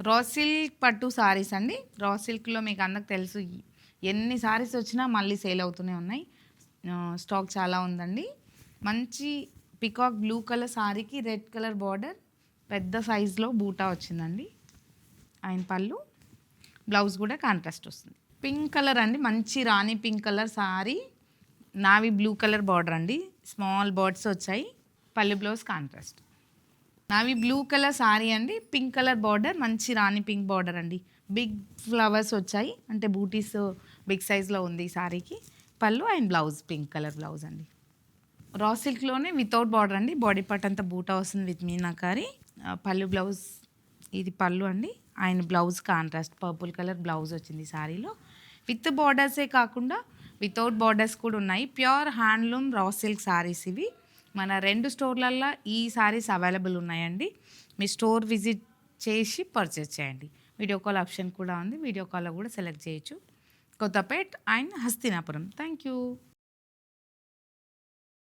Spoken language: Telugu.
రా సిల్క్ పట్టు సారీస్ అండి. రా సిల్క్లో మీకు అందరికి తెలుసు ఎన్ని సారీస్ వచ్చినా మళ్ళీ సేల్ అవుతూనే ఉన్నాయి. స్టాక్ చాలా ఉందండి. మంచి పికాక్ బ్లూ కలర్ సారీకి రెడ్ కలర్ బార్డర్, పెద్ద సైజులో బూటా వచ్చిందండి. ఆయన పళ్ళు, బ్లౌజ్ కూడా కాంట్రాస్ట్ వస్తుంది. పింక్ కలర్ అండి, మంచి rani pink colour sari, navy blue colour border అండి. స్మాల్ బర్డ్స్ వచ్చాయి. పళ్ళు blouse contrast. Navy blue colour sari అండి, పింక్ కలర్ బార్డర్, మంచి రాణి పింక్ బార్డర్ అండి. బిగ్ ఫ్లవర్స్ వచ్చాయి, అంటే బూటీస్ బిగ్ సైజ్లో ఉంది ఈ సారీకి. పళ్ళు and blouse pink colour blouse అండి. రా సిల్క్లోనే వితౌట్ బార్డర్ అండి, బాడీ పార్ట్ అంతా బూటా వస్తుంది విత్ మీనాకారి. పళ్ళు బ్లౌజ్, ఇది పళ్ళు అండి. ఆయన blouse contrast purple colour blouse వచ్చింది సారీలో. విత్ బార్డర్సే కాకుండా వితౌట్ బార్డర్స్ కూడా ఉన్నాయి. Pure handloom raw silk saris ఇవి. మన 2 స్టోర్లల్లో ఈ సారీస్ అవైలబుల్ ఉన్నాయండి. మీ స్టోర్ విజిట్ చేసి పర్చేస్ చేయండి. వీడియో కాల్ ఆప్షన్ కూడా ఉంది, వీడియో కాల్లో కూడా సెలెక్ట్ చేయొచ్చు. Kothapet and Hastinapuram. Thank you.